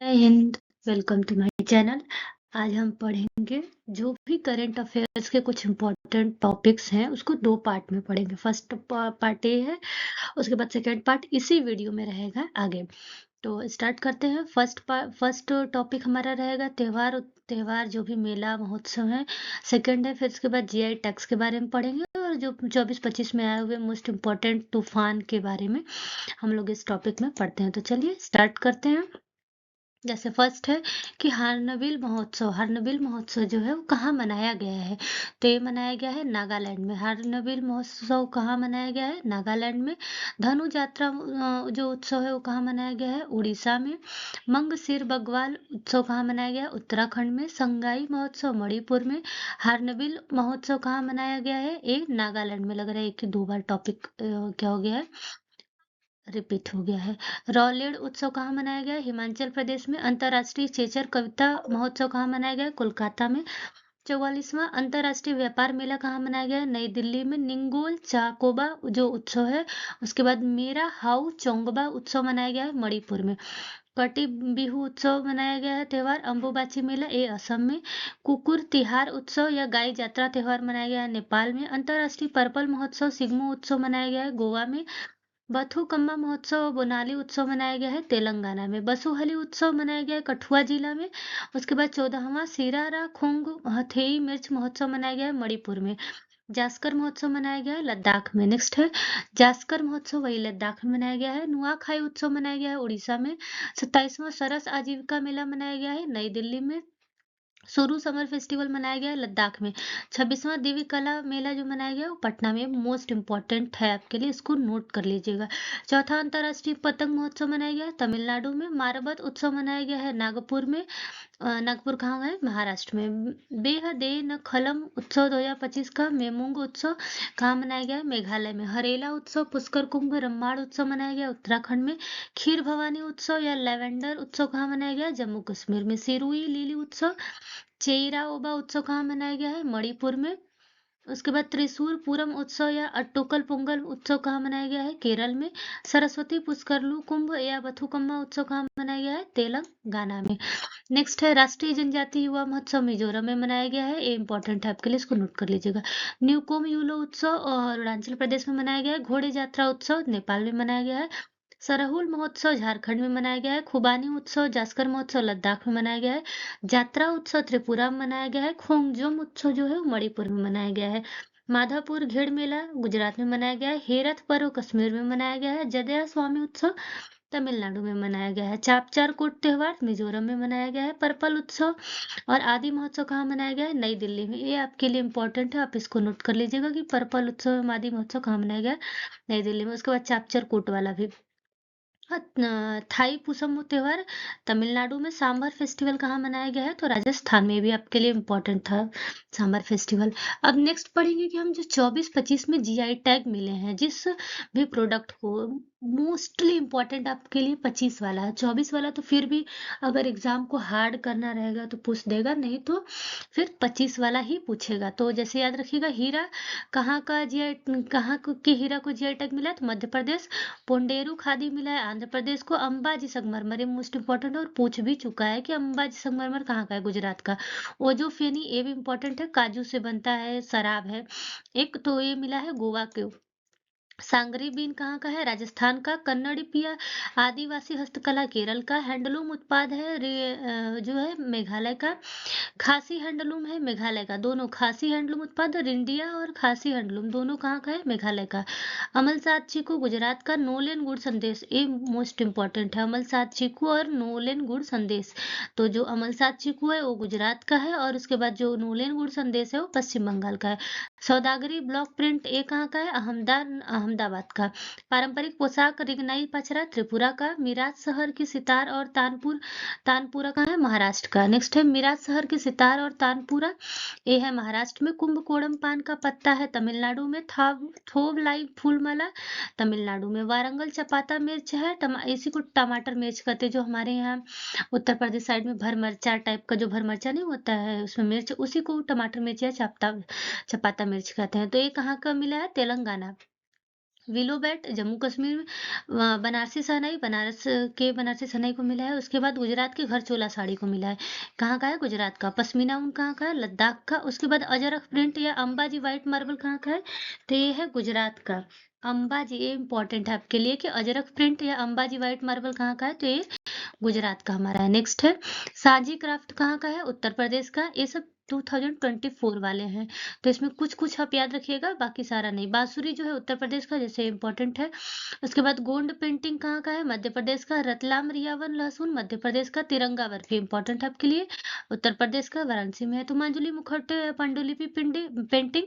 जय हिंद। Welcome to my channel. आज हम पढ़ेंगे जो भी करंट अफेयर्स के कुछ इम्पोर्टेंट टॉपिक्स हैं उसको दो पार्ट में पढ़ेंगे। फर्स्ट पार्ट ये है, उसके बाद सेकंड पार्ट इसी वीडियो में रहेगा आगे। तो स्टार्ट करते हैं। फर्स्ट टॉपिक हमारा रहेगा त्योहार त्योहार जो भी मेला महोत्सव है। सेकंड है, फिर उसके बाद जीआई टैक्स के बारे में पढ़ेंगे और जो 24-25 में आए हुए मोस्ट इम्पोर्टेंट तूफान के बारे में हम लोग इस टॉपिक में पढ़ते हैं। तो चलिए स्टार्ट करते हैं। जैसे फर्स्ट है कि हार्नबिल महोत्सव जो है वो कहाँ मनाया गया है। तो ये मनाया गया है नागालैंड में। हार्नबिल महोत्सव कहाँ मनाया गया है? नागालैंड में। धनु यात्रा जो उत्सव है वो कहाँ मनाया गया है? उड़ीसा में। मंगसिर बगवाल उत्सव कहाँ मनाया गया है? उत्तराखंड में। संगाई महोत्सव मणिपुर में। हार्नबिल महोत्सव कहाँ मनाया गया है? ये नागालैंड में। लग रहा है कि दो बार टॉपिक क्या हो गया है, रिपीट हो गया है। रॉलेड उत्सव कहाँ मनाया गया है? हिमाचल प्रदेश में। अंतर्राष्ट्रीय चेचर कविता महोत्सव कहाँ मनाया गया है? कोलकाता में। 44वां अंतर्राष्ट्रीय व्यापार मेला कहाँ मनाया गया है? नई दिल्ली में। निंगोल चाकोबा जो उत्सव है, उसके बाद मेरा हाउ चोंगबा उत्सव मनाया गया है मणिपुर में। कटी बिहू उत्सव मनाया गया है त्योहार अम्बुबाची मेला, ये असम में। कुकुर तिहार उत्सव या गाय जात्रा त्योहार मनाया गया है नेपाल में। अंतर्राष्ट्रीय पर्पल महोत्सव सिग्मो उत्सव मनाया गया है गोवा में। बथुकम्मा महोत्सव बोनाली उत्सव मनाया गया है तेलंगाना में। बसोहली उत्सव मनाया गया है कठुआ जिला में। उसके बाद 14वां सिरारा खोंग हथेई मिर्च महोत्सव मनाया गया है मणिपुर में। जास्कर महोत्सव मनाया गया है लद्दाख में। नेक्स्ट है जास्कर महोत्सव, वही लद्दाख में मनाया गया है। नुआखाई उत्सव मनाया गया है उड़ीसा में। 27वां सरस आजीविका मेला मनाया गया है नई दिल्ली में। सुरु समर फेस्टिवल मनाया गया है लद्दाख में। 26वां दिव्य कला मेला जो मनाया गया है वो पटना में। मोस्ट इम्पॉर्टेंट है आपके लिए, इसको नोट कर लीजिएगा। चौथा अंतर्राष्ट्रीय पतंग महोत्सव मनाया गया है तमिलनाडु में। मारबत उत्सव मनाया गया है नागपुर में। नागपुर कहाँ है? महाराष्ट्र में। बेहदेन खलम उत्सव 2025 का। मेमुंग उत्सव कहाँ मनाया गया है? मेघालय में। हरेला उत्सव पुष्कर कुंभ रम्माड़ उत्सव मनाया गया उत्तराखंड में। खीर भवानी उत्सव या लेवेंडर उत्सव कहाँ मनाया गया? जम्मू कश्मीर में। सिरुई लिली उत्सव चेइरा ओबा उत्सव कहाँ मनाया गया है? मणिपुर में। उसके बाद त्रिशूर पूरम उत्सव या अट्टुकल पोंगल उत्सव कहाँ मनाया गया है? केरल में। सरस्वती पुष्करलू कुंभ या बथुकम्मा उत्सव कहाँ मनाया गया है? तेलंगाना में। नेक्स्ट है राष्ट्रीय जनजाति युवा महोत्सव मिजोरम में मनाया गया है। ये इंपॉर्टेंट है आपके लिए, इसको नोट कर लीजिएगा। न्यूकोम यूलो उत्सव और अरुणाचल प्रदेश में मनाया गया है। घोड़े यात्रा उत्सव नेपाल में मनाया गया है। सरहुल महोत्सव झारखंड में मनाया गया है। खुबानी उत्सव जास्कर महोत्सव लद्दाख में मनाया गया है। जात्रा उत्सव त्रिपुरा में मनाया गया है। खोंगजोम उत्सव जो है वो मणिपुर में मनाया गया है। माधापुर घेड़ मेला गुजरात में मनाया गया है। हेरथ पर्व कश्मीर में मनाया गया है। जदया स्वामी उत्सव तमिलनाडु में मनाया गया है। चापचार कोट त्योहार मिजोरम में मनाया गया है। पर्पल उत्सव और आदि महोत्सव कहाँ मनाया गया है? नई दिल्ली में। ये आपके लिए इंपॉर्टेंट है, आप इसको नोट कर लीजिएगा कि पर्पल उत्सव एवं आदि महोत्सव कहाँ मनाया गया है? नई दिल्ली में। उसके बाद चापचार कोट वाला भी। थाई पुसम त्योहार तमिलनाडु में। सांबर फेस्टिवल कहाँ मनाया गया है? तो राजस्थान में। भी आपके लिए इम्पोर्टेंट था सांबर फेस्टिवल। अब नेक्स्ट पढ़ेंगे कि हम जो 24-25 में जीआई टैग मिले हैं जिस भी प्रोडक्ट को, मोस्टली इम्पोर्टेंट आपके लिए 25 वाला है। 24 वाला तो फिर भी अगर एग्जाम को हार्ड करना रहेगा तो पूछ देगा, नहीं तो फिर 25 वाला ही पूछेगा। तो जैसे याद रखिएगा, हीरा कहाँ का जीआई, के हीरा को जीआई टैग मिला है? तो मध्य प्रदेश। पोंडेरू खादी मिला है आंध्र प्रदेश को। अंबाजी संगमरमर, ये मोस्ट इंपॉर्टेंट और पूछ भी चुका है कि अंबाजी संगमरमर कहाँ का है? गुजरात का। ओजोफेनी, ये भी इंपॉर्टेंट है, काजू से बनता है, शराब है एक। तो ये मिला है गोवा के। सांगरी बीन कहाँ का है? राजस्थान का। कन्नड़ी पिया आदिवासी हस्तकला केरल का। हैंडलूम उत्पाद है जो है मेघालय का। खासी हैंडलूम है मेघालय का। दोनों खासी हैंडलूम उत्पाद, रिंडिया और खासी हैंडलूम दोनों कहाँ का है? मेघालय का। अमल सात चीकू गुजरात का। नोलेन गुड़ संदेश, ये मोस्ट इंपॉर्टेंट है, अमल सात चीकू और नोलेन गुड़ संदेश। तो जो अमल सात चीकू है वो गुजरात का है और उसके बाद जो नोलेन गुड़ संदेश है वो पश्चिम बंगाल का है। सौदागरी ब्लॉक प्रिंट, ये कहाँ का है? अहमदाबाद का। पारंपरिक पोशाक रिगनाई पचरा त्रिपुरा का। मिराज शहर की सितार और तानपुरा कहाँ है? महाराष्ट्र का। नेक्स्ट है मिराज शहर की सितार और तानपुरा, ये है महाराष्ट्र में। कुंभकोणम पान का पत्ता है तमिलनाडु में। थोवलाई फूलमाला तमिलनाडु में। वारंगल चपाता मिर्च है, इसी को टमाटर मिर्च कहते हैं। जो हमारे यहाँ उत्तर प्रदेश साइड में भर मिर्चा टाइप का, जो भर मिर्चा नहीं होता है उसमें मिर्च, उसी को टमाटर मिर्च या चपाता मिर्च कहते हैं। तो ये कहाँ का मिला है? तेलंगाना। विलोबैट जम्मू कश्मीर में, बनारसी शहनाई बनारस के बनारसी शहनाई को मिला है। उसके बाद गुजरात की घरचोला साड़ी को मिला है। कहाँ का है? गुजरात का। पश्मीना ऊन कहाँ का है? लद्दाख का। उसके बाद अजरक प्रिंट या अंबाजी व्हाइट मार्बल कहाँ का है? तो ये है गुजरात का। अंबाजी, ये इंपॉर्टेंट है आपके लिए कि अजरक प्रिंट या अंबाजी व्हाइट मार्बल कहाँ का है? तो ये गुजरात का हमारा है। नेक्स्ट है साजी क्राफ्ट कहाँ का है? उत्तर प्रदेश का। ये सब 2024 वाले हैं, तो इसमें कुछ कुछ आप याद रखिएगा, बाकी सारा नहीं। बांसुरी जो है उत्तर प्रदेश का, जैसे इंपॉर्टेंट है। उसके बाद गोंड पेंटिंग कहाँ का है? मध्य प्रदेश का। रतलाम रियावन लहसुन मध्य प्रदेश का। तिरंगा बर्फी इंपॉर्टेंट है आपके लिए, उत्तर प्रदेश का, वाराणसी में है। तो मांजुली मुखट्टे पांडुलिपि पिंडी पेंटिंग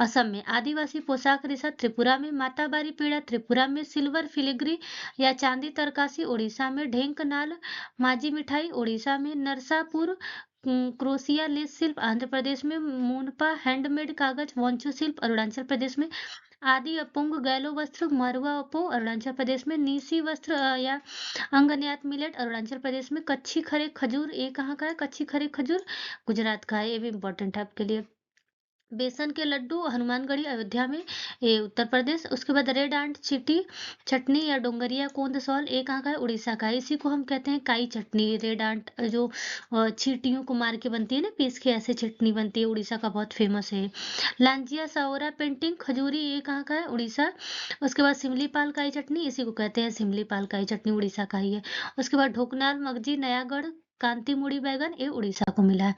असम में। आदिवासी पोशाक रिसा त्रिपुरा में। माताबारी पीड़ा त्रिपुरा में। सिल्वर फिलिग्री या चांदी तरकासी उड़ीसा में। ढेंकनाल माझी मिठाई उड़ीसा में। नरसापुर क्रोशिया लेस शिल्प आंध्र प्रदेश में। मोनपा हैंडमेड कागज वांचो शिल्प अरुणाचल प्रदेश में। आदि अपोंग गैलो वस्त्र मरुआ अपो अरुणाचल प्रदेश में। नीसी वस्त्र या अंगन्यात मिलेट अरुणाचल प्रदेश में। कच्छी खरे खजूर, ये कहाँ का है? कच्छी खरे खजूर गुजरात का है। ये भी इंपॉर्टेंट है आपके लिए। बेसन के लड्डू हनुमानगढ़ी अयोध्या में, ये उत्तर प्रदेश। उसके बाद रेड आंट चीटी चटनी या डोंगरिया कोंद सॉल, ये कहाँ का है? उड़ीसा का है। इसी को हम कहते हैं काई चटनी। रेड आंट जो चींटियों को मार के बनती है ना, पीस के, ऐसे चटनी बनती है, उड़ीसा का बहुत फेमस है। लांजिया साओरा पेंटिंग खजूरी, ये कहाँ का है? उड़ीसा। उसके बाद सिमली पाल काई चटनी, इसी को कहते हैं सिमली पाल काई चटनी, उड़ीसा का ही है। उसके बाद ढोकनाल मगजी नयागढ़ कांति मुड़ी बैगन, ये उड़ीसा को मिला है।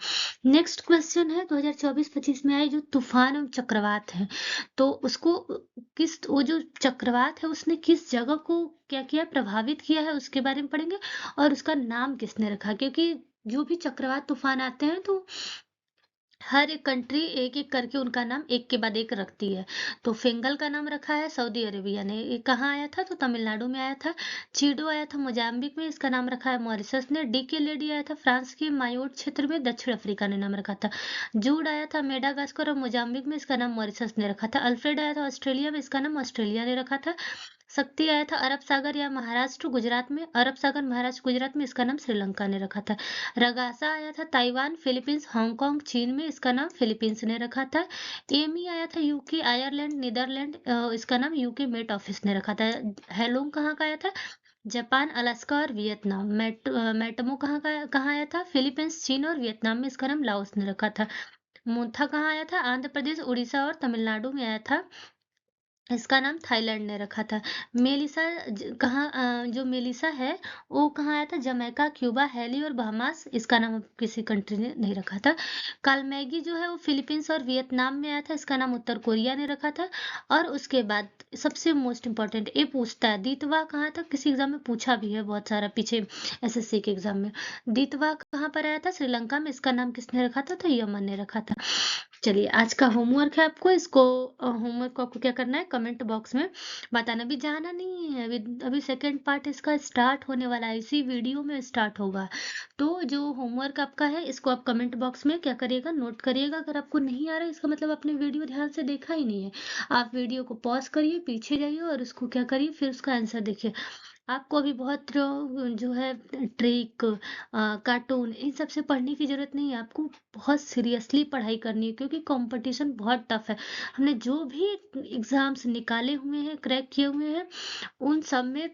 नेक्स्ट क्वेश्चन है 2024-25 में आए जो तूफान और चक्रवात है, तो उसको किस, वो जो चक्रवात है उसने किस जगह को क्या किया, प्रभावित किया है, उसके बारे में पढ़ेंगे। और उसका नाम किसने रखा, क्योंकि जो भी चक्रवात तूफान आते हैं तो हर एक कंट्री एक एक करके उनका नाम एक के बाद एक रखती है। तो फेंगल का नाम रखा है सऊदी अरेबिया ने। ये कहाँ आया था? तो तमिलनाडु में आया था। चीडो आया था मोजाम्बिक में, इसका नाम रखा है मॉरिशस ने। डी के लेडी आया था फ्रांस के मायोट क्षेत्र में, दक्षिण अफ्रीका ने नाम रखा था। जूड आया था मेडागास्कर और मोजाम्बिक में, इसका नाम मॉरिशस ने रखा था। अल्फ्रेड आया था ऑस्ट्रेलिया में, इसका नाम ऑस्ट्रेलिया ने रखा था। शक्ति आया था अरब सागर या महाराष्ट्र गुजरात में, अरब सागर महाराष्ट्र गुजरात में, इसका नाम श्रीलंका ने रखा था। रगासा आया था ताइवान फिलीपींस हांगकांग चीन में, इसका नाम फिलीपींस ने रखा था। एमी आया था यूके आयरलैंड नीदरलैंड, इसका नाम यूके मेट ऑफिस ने रखा था। हेलोंग कहाँ का आया था? जापान अलास्का और वियतनाम। मैटमो कहाँ आया था? फिलीपींस चीन और वियतनाम में, इसका नाम लाओस ने रखा था। मोन्था कहाँ आया था? आंध्र प्रदेश उड़ीसा और तमिलनाडु में आया था, इसका नाम थाईलैंड ने रखा था। मेलिसा जो मेलिसा है वो कहाँ आया था? जमैका क्यूबा हैली और बहामास, इसका नाम किसी कंट्री ने नहीं रखा था। कालमैगी जो है वो फिलीपींस और वियतनाम में आया था, इसका नाम उत्तर कोरिया ने रखा था। और उसके बाद सबसे मोस्ट इम्पॉर्टेंट ये पूछता है, दीतवा कहाँ था? किसी एग्जाम में पूछा भी है बहुत सारा पीछे, एसएससी के एग्जाम में। दीतवा कहाँ पर आया था? श्रीलंका में, इसका नाम किसने रखा था? तो यमन ने रखा था। चलिए आज का होमवर्क है आपको, इसको होमवर्क को आपको क्या करना है, कमेंट बॉक्स में बताना। भी जाना नहीं है, अभी अभी सेकेंड पार्ट इसका स्टार्ट होने वाला है, इसी वीडियो में स्टार्ट होगा। तो जो होमवर्क आपका है इसको आप कमेंट बॉक्स में क्या करिएगा, नोट करिएगा। अगर आपको नहीं आ रहा है इसका मतलब आपने वीडियो ध्यान से देखा ही नहीं है। आप वीडियो को पॉज करिए, पीछे जाइए और उसको क्या करिए, फिर उसका आंसर देखिए। आपको अभी बहुत जो है ट्रिक, कार्टून, इन सब से पढ़ने की जरूरत नहीं है। आपको बहुत सीरियसली पढ़ाई करनी है, क्योंकि कंपटीशन बहुत टफ है। हमने जो भी एग्जाम्स निकाले हुए हैं, क्रैक किए हुए हैं, उन सब में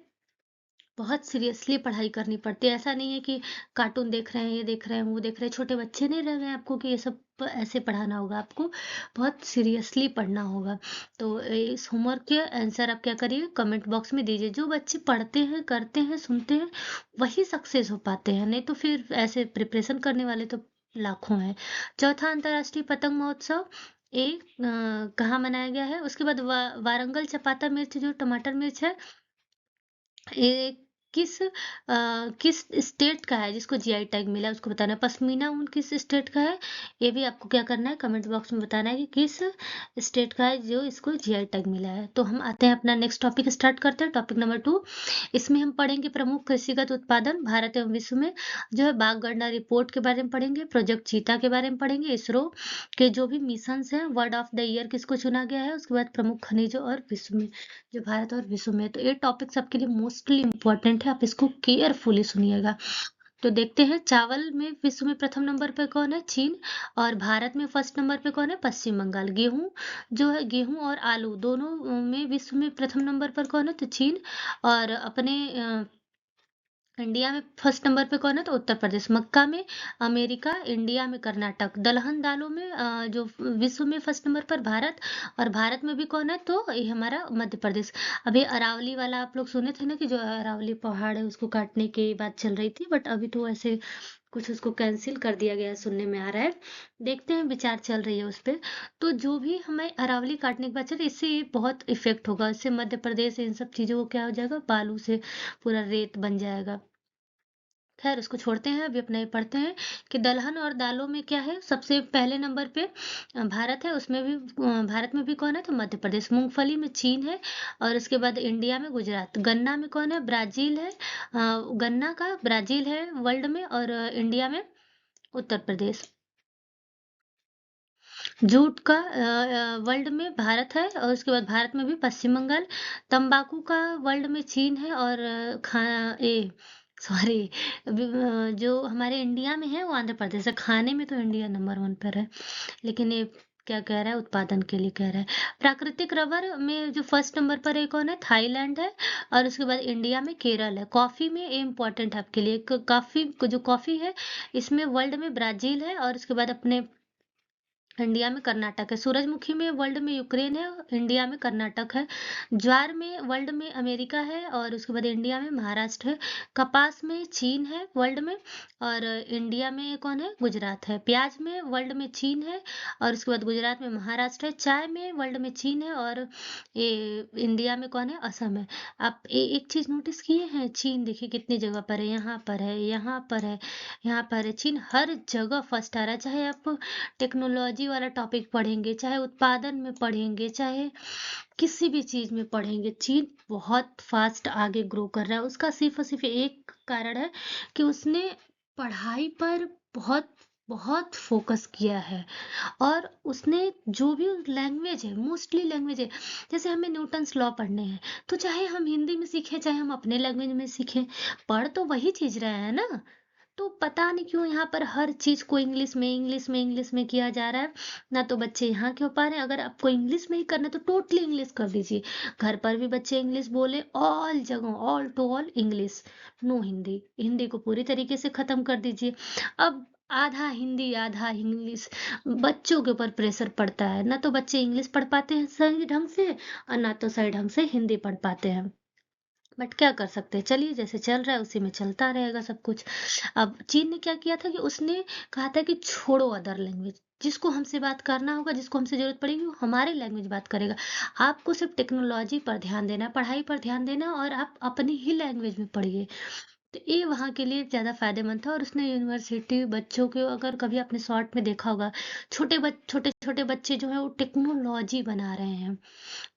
बहुत सीरियसली पढ़ाई करनी पड़ती है। ऐसा नहीं है कि कार्टून देख रहे हैं, ये देख रहे हैं, वो देख रहे हैं, छोटे बच्चे नहीं रह गए आपको कि ये सब ऐसे पढ़ाना होगा। आपको बहुत सीरियसली पढ़ना होगा। तो इस होमवर्क के आंसर आप क्या करिए, कमेंट बॉक्स में दीजिए। जो बच्चे पढ़ते हैं, करते हैं, सुनते हैं, वही सक्सेस हो पाते हैं, नहीं तो फिर ऐसे प्रिपरेशन करने वाले तो लाखों हैं। चौथा अंतर्राष्ट्रीय पतंग महोत्सव कहाँ मनाया गया है? उसके बाद वारंगल चपाता मिर्च जो टमाटर मिर्च है, ये किस स्टेट का है जिसको जीआई टैग मिला है, उसको बताना है। पश्मीना ऊन किस स्टेट का है, ये भी आपको क्या करना है, कमेंट बॉक्स में बताना है कि किस स्टेट का है जो इसको जीआई टैग मिला है। तो हम आते हैं अपना नेक्स्ट टॉपिक स्टार्ट करते हैं, टॉपिक नंबर 2। इसमें हम पढ़ेंगे प्रमुख कृषिगत उत्पादन भारत एवं विश्व में, जो है बाघ गणना रिपोर्ट के बारे में पढ़ेंगे, प्रोजेक्ट चीता के बारे में पढ़ेंगे, इसरो के जो भी मिशन है, वर्ड ऑफ द ईयर किसको चुना गया है, उसके बाद प्रमुख खनिजों और विश्व में, जो भारत और विश्व में। तो ये टॉपिक्स आपके लिए मोस्टली इंपॉर्टेंट है, आप इसको केयरफुली सुनिएगा। तो देखते हैं, चावल में विश्व में प्रथम नंबर पे कौन है? चीन। और भारत में फर्स्ट नंबर पे कौन है? पश्चिम बंगाल। गेहूं जो है, गेहूं और आलू दोनों में विश्व में प्रथम नंबर पर कौन है? तो चीन। और अपने इंडिया में फर्स्ट नंबर पे कौन है? तो उत्तर प्रदेश। मक्का में अमेरिका, इंडिया में कर्नाटक। दलहन दालों में जो विश्व में फर्स्ट नंबर पर भारत, और भारत में भी कौन है? तो ये हमारा मध्य प्रदेश। अभी अरावली वाला आप लोग सुने थे ना, कि जो अरावली पहाड़ है उसको काटने की बात चल रही थी, बट अभी तो ऐसे कुछ उसको कैंसिल कर दिया गया है, सुनने में आ रहा है। देखते हैं, विचार चल रही है उस पे। तो जो भी हमें अरावली काटने के बाद चल, इससे बहुत इफेक्ट होगा, इससे मध्य प्रदेश इन सब चीजों को क्या हो जाएगा? बालू से पूरा रेत बन जाएगा। खैर, उसको छोड़ते हैं, अभी अपना ये पढ़ते हैं कि दलहन और दालों में क्या है? सबसे पहले नंबर पे भारत है, उसमें भी भारत में भी कौन है? तो मध्य प्रदेश। मूंगफली में चीन है, और उसके बाद इंडिया में गुजरात। गन्ना में कौन है? ब्राजील है। गन्ना का ब्राजील है वर्ल्ड में, और इंडिया में उत्तर प्रदेश। जूट का वर्ल्ड में भारत है, और उसके बाद भारत में भी पश्चिम बंगाल। तंबाकू का वर्ल्ड में चीन है, और खा ए सॉरी, जो हमारे इंडिया में है वो आंध्र प्रदेश है। खाने में तो इंडिया नंबर 1 पर है, लेकिन ये क्या कह रहा है? उत्पादन के लिए कह रहा है। प्राकृतिक रबर में जो फर्स्ट नंबर पर है कौन है? थाईलैंड है। और उसके बाद इंडिया में केरल है। कॉफी में ये इम्पोर्टेंट है आपके लिए, कॉफी जो कॉफी है इसमें वर्ल्ड में ब्राजील है, और उसके बाद अपने इंडिया में कर्नाटक है। सूरजमुखी में वर्ल्ड में यूक्रेन है, इंडिया में कर्नाटक है। ज्वार में वर्ल्ड में अमेरिका है, और उसके बाद इंडिया में महाराष्ट्र है। कपास में चीन है वर्ल्ड में, और इंडिया में कौन है? गुजरात है। प्याज में वर्ल्ड में चीन है, और उसके बाद गुजरात में महाराष्ट्र है। चाय में वर्ल्ड में चीन है, और ये इंडिया में कौन है? असम है। आप एक चीज नोटिस किए हैं? चीन देखिए कितनी जगह पर है, यहाँ पर है, यहाँ पर है, यहाँ पर है। चीन हर जगह फर्स्ट आ रहा है, चाहे आप टेक्नोलॉजी वाला टॉपिक पढ़ेंगे, चाहे उत्पादन में पढ़ेंगे, चाहे किसी भी चीज में पढ़ेंगे, चीन बहुत फास्ट आगे ग्रो कर रहा है। उसका सिर्फ और सिर्फ एक कारण है कि उसने पढ़ाई पर बहुत बहुत फोकस किया है, और उसने जो भी लैंग्वेज है, मोस्टली लैंग्वेज है, जैसे हमें न्यूटन्स लॉ पढ़ने हैं, तो चाहे हम हिंदी में सीखें, चाहे हम अपने लैंग्वेज में सीखें, पढ़ तो वही चीज रहे हैं ना। तो पता नहीं क्यों यहाँ पर हर चीज को इंग्लिश में, इंग्लिश में, इंग्लिश में किया जा रहा है। ना तो बच्चे यहाँ क्यों पा रहे हैं? अगर आपको इंग्लिश में ही करना है तो टोटली इंग्लिश कर दीजिए। घर पर भी बच्चे इंग्लिश बोले, ऑल जगह, all to all English, no Hindi. Hindi को पूरी तरीके से खत्म कर दीजिए। अब आधा हिंदी आधा इंग्लिश, बच्चों के ऊपर प्रेशर पड़ता है। ना तो बच्चे इंग्लिश पढ़ पाते हैं सही ढंग से, और ना तो सही ढंग से हिंदी पढ़ पाते हैं। बट क्या कर सकते हैं, चलिए जैसे चल रहा है उसी में चलता रहेगा सब कुछ। अब चीन ने क्या किया था कि उसने कहा था कि छोड़ो अदर लैंग्वेज, जिसको हमसे बात करना होगा, जिसको हमसे जरूरत पड़ेगी, वो हमारे लैंग्वेज बात करेगा। आपको सिर्फ टेक्नोलॉजी पर ध्यान देना, पढ़ाई पर ध्यान देना, और आप अपनी ही लैंग्वेज में पढ़िए। तो ये वहाँ के लिए ज़्यादा फायदेमंद था। और उसने यूनिवर्सिटी बच्चों के, अगर कभी आपने शॉर्ट में देखा होगा, छोटे छोटे बच्चे जो है वो टेक्नोलॉजी बना रहे हैं,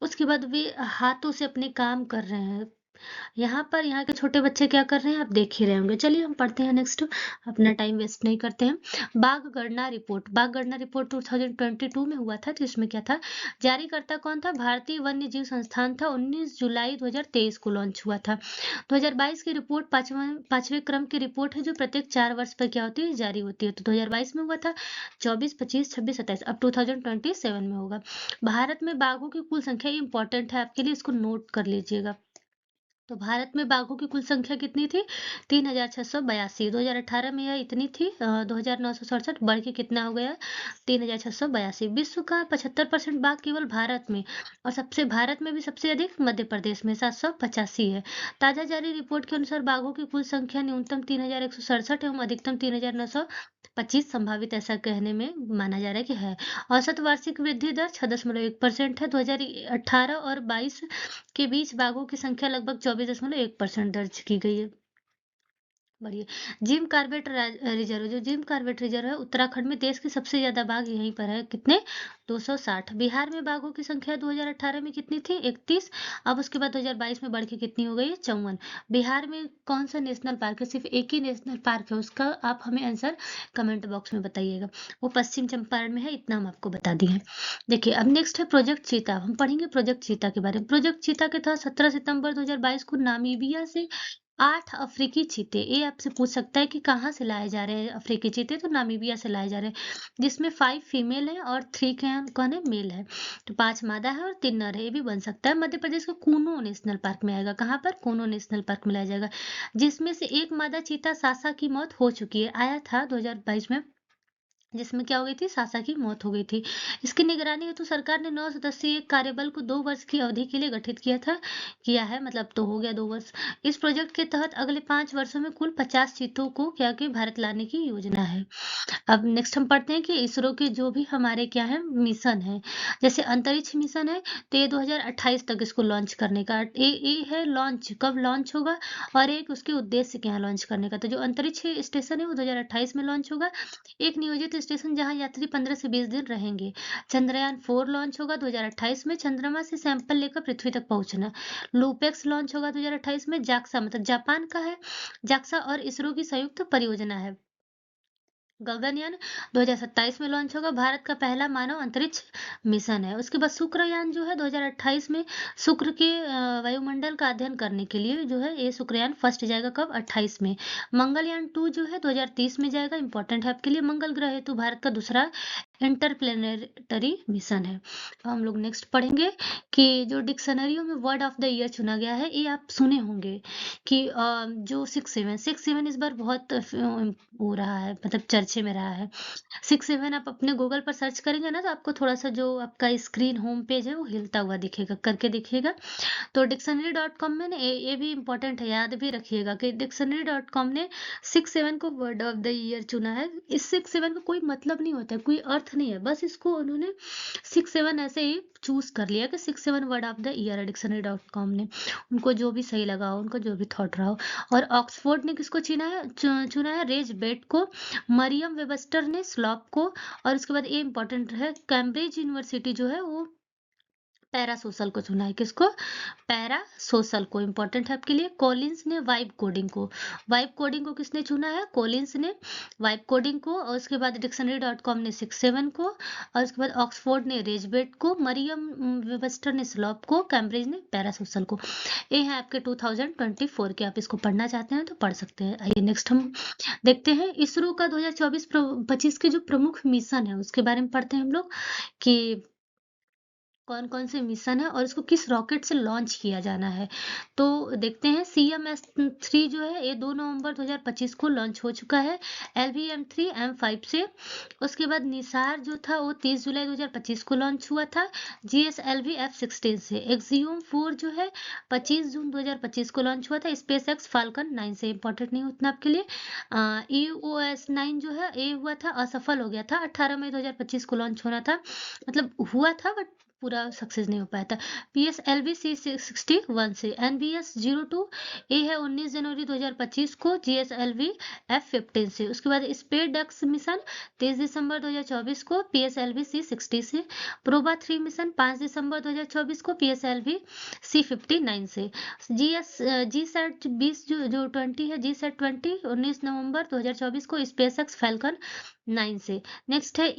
उसके बाद वे हाथों से अपने काम कर रहे हैं। यहाँ के छोटे बच्चे क्या कर रहे हैं आप देख ही रहे होंगे। चलिए हम पढ़ते हैं नेक्स्ट, अपना टाइम वेस्ट नहीं करते हैं। बाघ गणना रिपोर्ट, बाघ गणना रिपोर्ट 2022 में हुआ था। तो इसमें क्या था? जारीकर्ता कौन था? भारतीय वन्य जीव संस्थान था। 19 जुलाई 2023 को लॉन्च हुआ था। 2022 की रिपोर्ट पांचवें क्रम की रिपोर्ट है, जो प्रत्येक 4 वर्ष पर क्या होती है? जारी होती है। तो 2022 में हुआ था। 24, 25, 26, 27, अब 2027 में होगा। भारत में बाघों की कुल संख्या, इंपॉर्टेंट है आपके लिए, इसको नोट कर लीजिएगा। तो भारत में बाघों की कुल संख्या कितनी थी? 3682। 2018 में यह इतनी थी। 2967 बढ़ के कितना हो गया? 3682। विश्व का 75% बाघ केवल भारत में, और सबसे भारत में भी सबसे अधिक मध्य प्रदेश में 785 है। ताजा जारी रिपोर्ट के अनुसार बाघों की कुल संख्या न्यूनतम 3167 एवं अधिकतम 3925 संभावित, ऐसा कहने में माना जा रहा है कि है। औसत वार्षिक वृद्धि दर 6.1% है। 2018 और 22 के बीच बाघों की संख्या लगभग 24.1% दर्ज की गई है। बढ़िया। जिम कार्बेट रिजर्व, जो जिम कार्बेट रिजर्व है उत्तराखंड में, देश के सबसे ज्यादा बाघ यहीं पर है। कितने? 260। बिहार में बाघों की संख्या 2018 में कितनी थी? 31। अब उसके बाद 2022 में बढ़ के कितनी हो गई? 54। बिहार में कौन सा नेशनल पार्क है? सिर्फ एक ही नेशनल पार्क है, उसका आप हमें आंसर कमेंट बॉक्स में बताइएगा। वो पश्चिम चंपारण में है, इतना हम आपको बता दिए हैं। देखिए अब नेक्स्ट है प्रोजेक्ट चीता। हम पढ़ेंगे प्रोजेक्ट चीता के बारे में। प्रोजेक्ट चीता के तहत 17 सितंबर 2022 को नामीबिया से 8 अफ्रीकी चीते। ये आपसे पूछ सकता है कि कहाँ से लाए जा रहे हैं अफ्रीकी चीते, तो नामीबिया से लाए जा रहे हैं, जिसमें 5 फीमेल है और 3 कौन है, मेल है। तो 5 मादा है और 3 नर है, ये भी बन सकता है। मध्य प्रदेश के कूनो नेशनल पार्क में आएगा। कहाँ पर? कूनो नेशनल पार्क में लाया जाएगा, जिसमें से एक मादा चीता सासा की मौत हो चुकी है। आया था 2022 में, जिसमें क्या हो गई थी, सासा की मौत हो गई थी। इसकी निगरानी हेतु सरकार ने 9 सदस्यीय एक कार्यबल को 2 वर्ष की अवधि के लिए गठित किया है, मतलब तो हो गया 2 वर्ष। इस प्रोजेक्ट के तहत अगले 5 वर्षों में कुल 50 चीतों को क्या कि भारत लाने की योजना है। अब नेक्स्ट हम पढ़ते हैं कि इसरो के जो भी हमारे क्या है मिशन है, जैसे अंतरिक्ष मिशन है, तो ये 2028 तक इसको लॉन्च करने का ये है। लॉन्च कब लॉन्च होगा और एक उसके उद्देश्य क्या है लॉन्च करने का। तो जो अंतरिक्ष स्टेशन है वो 2028 में लॉन्च होगा। एक नियोजित स्टेशन जहां यात्री 15 से 20 दिन रहेंगे। चंद्रयान 4 लॉन्च होगा 2028 में, चंद्रमा से सैंपल लेकर पृथ्वी तक पहुंचना। लूपेक्स लॉन्च होगा 2028 में। जाक्सा मतलब जापान का है, जाक्सा और इसरो की संयुक्त परियोजना है। गगनयान 2027 में लॉन्च होगा, भारत का पहला मानव अंतरिक्ष मिशन है। उसके बाद शुक्रयान जो है 2028 में शुक्र के वायुमंडल का अध्ययन करने के लिए जो है ये शुक्रयान फर्स्ट जाएगा। कब? 28 में। मंगलयान 2 जो है 2030 में जाएगा। इंपॉर्टेंट है आपके लिए। मंगल ग्रह हेतु भारत का दूसरा इंटरप्लेनेटरी मिशन है। अब हम लोग नेक्स्ट पढ़ेंगे कि जो डिक्शनरियों में वर्ड ऑफ द ईयर चुना गया है, ये आप सुने होंगे कि जो 6-7 इस बार बहुत हो रहा है, मतलब चर्चे में रहा है। 6-7 आप अपने गूगल पर सर्च करेंगे ना, तो आपको थोड़ा सा जो आपका स्क्रीन होम पेज है वो हिलता हुआ दिखेगा, करके दिखेगा। तो डिक्शनरी.com में ना ये भी इम्पोर्टेंट है, याद भी रखिएगा कि डिक्शनरी.com ने 6-7 को वर्ड ऑफ द ईयर चुना है। इस 6-7 का कोई मतलब नहीं होता है, कोई अर्थ नहीं है, बस इसको उन्होंने 6-7 ऐसे ही चूज कर लिया कि 6-7 वर्ड ऑफ द ईयर है डिक्शनरी.com ने। उनको जो भी सही लगा हो, उनको जो भी थॉट रहा हो। और ऑक्सफोर्ड ने किसको चुना है रेज बेट को। मरियम वेबस्टर ने स्लॉप को। और उसके बाद ये इंपॉर्टेंट है, कैम्ब्रिज यूनिवर्सिटी जो है वो पैरासोशल को चुना है। किसको? पैरासोशल को। इंपॉर्टेंट है आपके लिए। कॉलिंस ने वाइब कोडिंग को। वाइब कोडिंग को किसने चुना है? कॉलिंस ने वाइब कोडिंग को। और उसके बाद डिक्शनरी.com ने 6-7 को। और उसके बाद ऑक्सफोर्ड ने रेजबेट को, मरियम वेबस्टर ने स्लॉप को, कैम्ब्रिज ने पैरासोशल को। ये है आपके 2024 के। आप इसको पढ़ना चाहते हैं तो पढ़ सकते हैं। आइए नेक्स्ट हम देखते हैं इसरो का 2024-25 के जो प्रमुख मिशन है उसके बारे में पढ़ते हैं हम लोग कि कौन कौन से मिशन है और इसको किस रॉकेट से लॉन्च किया जाना है। तो देखते हैं। CMS-3 जो है ये 2 नवंबर 2025 को लॉन्च हो चुका है LVM-3 M5 से। उसके बाद निसार जो था वो 30 जुलाई 2025 को लॉन्च हुआ था GSLV F-16 से। एक्सियोम 4 जो है 25 जून 2025 को लॉन्च हुआ था SpaceX Falcon 9 से। इंपॉर्टेंट नहीं उतना आपके लिए। EOS 9 जो है ये हुआ था, असफल हो गया था। 18 मई 2025 को लॉन्च होना था, मतलब हुआ था बट पूरा सक्सेस नहीं हो पाया था। PSLV C61 से। NBS-02 ये है 19 जनवरी 2025 को GSLV F-15 से। उसके बाद स्पेसडेक्स मिशन 23 दिसंबर 2024 को PSLV C60 से। प्रोबा 3 मिशन 5 दिसंबर 2024 को PSLV C59 से। GSAT 20 जो 20 है GSAT 20 19 नवंबर 2024 को SpaceX Falcon 9 से। नेक्स्ट है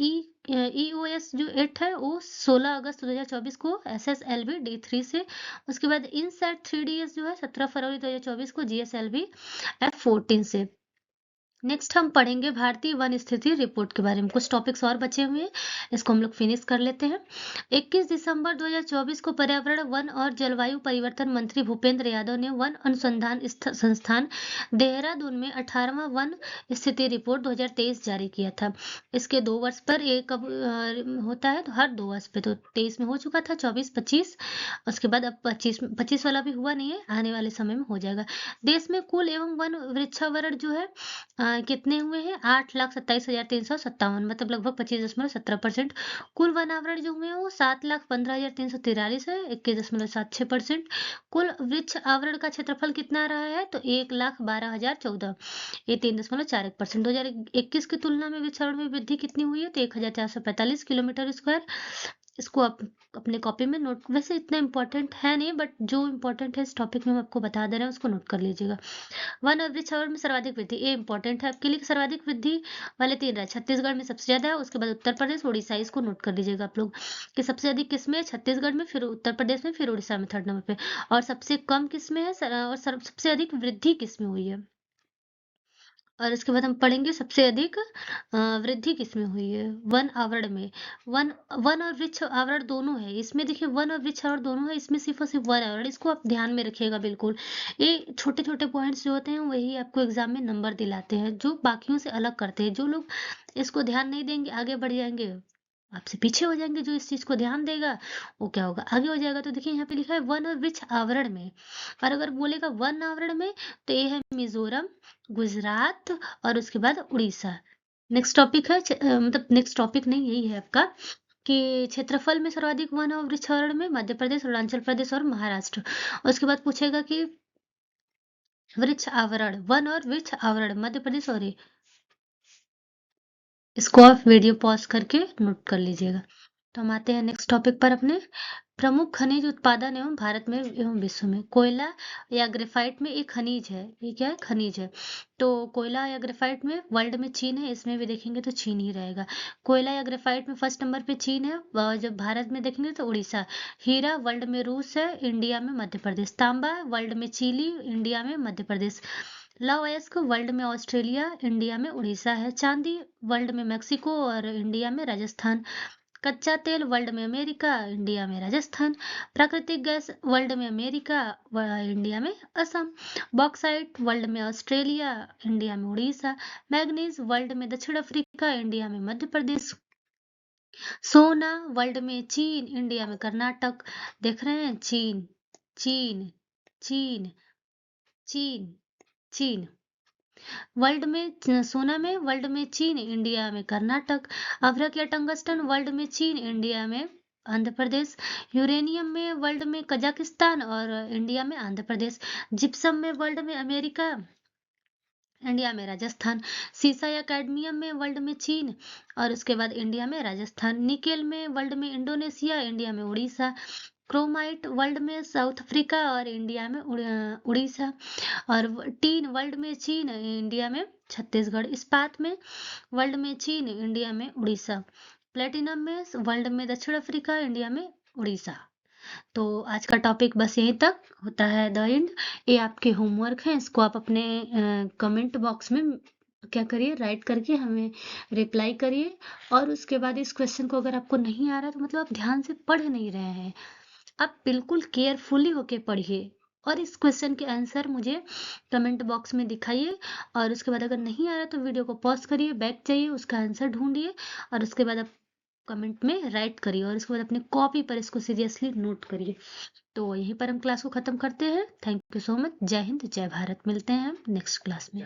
EOS जो 8 है वो 16 अगस्त 2024 को SSLV D3 से। उसके बाद INSAT 3DS जो है 17 फरवरी 2024 को GSLV F-14 से। नेक्स्ट हम पढ़ेंगे भारतीय वन स्थिति रिपोर्ट के बारे में। कुछ टॉपिक्स और बचे हुए हैं, इसको हम लोग फिनिश कर लेते हैं। 21 दिसंबर 2024 को पर्यावरण, वन और जलवायु परिवर्तन मंत्री भूपेंद्र यादव ने वन अनुसंधान संस्थान देहरादून में 18वां वन स्थिति रिपोर्ट 2023 जारी किया था। इसके 2 वर्ष पर ये कब होता है? तो हर 2 वर्ष पे। तो 23 में हो चुका था, 24-25। उसके बाद अब 25 वाला भी हुआ नहीं है, आने वाले समय में हो जाएगा। देश में कुल एवं वन वृक्षावरण जो है कितने हुए हैं? 8,27,357, मतलब लगभग 25.17%। कुल वनावरण जो हुए हैं वो 7,15,343 है, 21.76%। कुल वृक्ष आवरण का क्षेत्रफल कितना रहा है? तो 1,12,014, ये 3.41%। 2021 की तुलना में वृक्षावरण में वृद्धि कितनी हुई है? तो 1,445 किलोमीटर स्क्वायर। इसको आप अपने कॉपी में नोट, वैसे इतना इम्पोर्टेंट है नहीं, बट जो इम्पोर्टेंट है इस टॉपिक में हम आपको बता दे रहे हैं, उसको नोट कर लीजिएगा। वन एवरेज आवर में सर्वाधिक वृद्धि, ये इंपॉर्टेंट है आपके लिए। सर्वाधिक वृद्धि वाले 3 राज्य छत्तीसगढ़ में सबसे ज्यादा है, उसके बाद उत्तर प्रदेश, उड़ीसा। इसको नोट कर लीजिएगा आप लोग कि सबसे अधिक किसमें है, छत्तीसगढ़ में, फिर उत्तर प्रदेश में, फिर उड़ीसा में थर्ड नंबर पे। और सबसे कम किसमें है और सबसे अधिक वृद्धि किसमें हुई है। और इसके बाद हम पढ़ेंगे सबसे अधिक वृद्धि किसमें हुई है। वन आवरण में, वन वन और वृक्ष आवरण दोनों है इसमें। देखिए वन और वृक्ष आवरण दोनों है इसमें, सिर्फ और सिर्फ वन आवरण। इसको आप ध्यान में रखिएगा बिल्कुल। ये छोटे छोटे पॉइंट्स जो होते हैं वही आपको एग्जाम में नंबर दिलाते हैं, जो बाकियों से अलग करते हैं। जो लोग इसको ध्यान नहीं देंगे आगे बढ़ जाएंगे, आपसे पीछे हो जाएंगे। जो इस चीज को ध्यान देगा वो क्या होगा, आगे हो जाएगा। तो देखिए यहाँ पे लिखा है वन और वृक्ष आवरण में, और अगर बोलेगा वन आवरण में तो ये है मिजोरम, गुजरात और उसके बाद उड़ीसा। नेक्स्ट टॉपिक है मतलब नेक्स्ट टॉपिक नहीं, यही है आपका कि क्षेत्रफल में सर्वाधिक वन और वृक्ष आवरण में मध्य प्रदेश, अरुणाचल प्रदेश और महाराष्ट्र। उसके बाद पूछेगा कि वृक्ष आवरण, वन और वृक्ष आवरण मध्य प्रदेश और इसको आप वीडियो पॉज करके नोट कर लीजिएगा। तो हम आते हैं नेक्स्ट टॉपिक पर अपने। प्रमुख खनिज उत्पादन एवं भारत में एवं विश्व में। कोयला या ग्रेफाइट में एक खनिज है, ये क्या है, खनिज है। तो कोयला या ग्रेफाइट में वर्ल्ड में चीन है, इसमें भी देखेंगे तो चीन ही रहेगा। कोयला या ग्रेफाइट में फर्स्ट नंबर पे चीन है, और जब भारत में देखेंगे तो उड़ीसा। हीरा वर्ल्ड में रूस है, इंडिया में मध्य प्रदेश। तांबा वर्ल्ड में चिली, इंडिया में मध्य प्रदेश। लव अयस्क वर्ल्ड में ऑस्ट्रेलिया, इंडिया में उड़ीसा है। चांदी वर्ल्ड में मैक्सिको और इंडिया में राजस्थान। कच्चा तेल वर्ल्ड में अमेरिका, इंडिया में राजस्थान। प्राकृतिक गैस वर्ल्ड में अमेरिका, इंडिया में असम। बॉक्साइट वर्ल्ड में ऑस्ट्रेलिया, इंडिया में उड़ीसा। मैग्नीज वर्ल्ड में दक्षिण अफ्रीका, इंडिया में मध्य प्रदेश। सोना वर्ल्ड में चीन, इंडिया में कर्नाटक। देख रहे हैं, चीन चीन चीन चीन चीन। वर्ल्ड में सोना में वर्ल्ड में चीन, इंडिया में कर्नाटक। अभ्रक या टंगस्टन वर्ल्ड में चीन, इंडिया में आंध्र प्रदेश। यूरेनियम में वर्ल्ड में कजाकिस्तान और इंडिया में आंध्र प्रदेश। जिप्सम में वर्ल्ड में अमेरिका, इंडिया में राजस्थान। सीसा या कैडमियम में वर्ल्ड में चीन और उसके बाद इंडिया में राजस्थान। निकेल में वर्ल्ड में इंडोनेशिया, इंडिया में उड़ीसा। क्रोमाइट वर्ल्ड में साउथ अफ्रीका और इंडिया में उड़ीसा। और टीन वर्ल्ड में चीन, इंडिया में छत्तीसगढ़। इस्पात में वर्ल्ड में चीन, इंडिया में उड़ीसा। प्लेटिनम में वर्ल्ड में दक्षिण अफ्रीका, इंडिया में उड़ीसा। तो आज का टॉपिक बस यहीं तक होता है, द एंड। ये आपके होमवर्क है, इसको आप अपने कमेंट बॉक्स में क्या करिए, राइट करके हमें रिप्लाई करिए। और उसके बाद इस क्वेश्चन को अगर आपको नहीं आ रहा तो मतलब आप ध्यान से पढ़ नहीं रहे हैं, आप बिल्कुल केयरफुली होके पढ़िए और इस क्वेश्चन के आंसर मुझे कमेंट बॉक्स में दिखाइए। और उसके बाद अगर नहीं आ रहा तो वीडियो को पॉज करिए, बैक जाइए, उसका आंसर ढूंढिए और उसके बाद आप कमेंट में राइट करिए और उसके बाद अपने कॉपी पर इसको सीरियसली नोट करिए। तो यहीं पर हम क्लास को खत्म करते हैं। Thank you so much. जय हिंद, जय भारत। मिलते हैं हम नेक्स्ट क्लास में।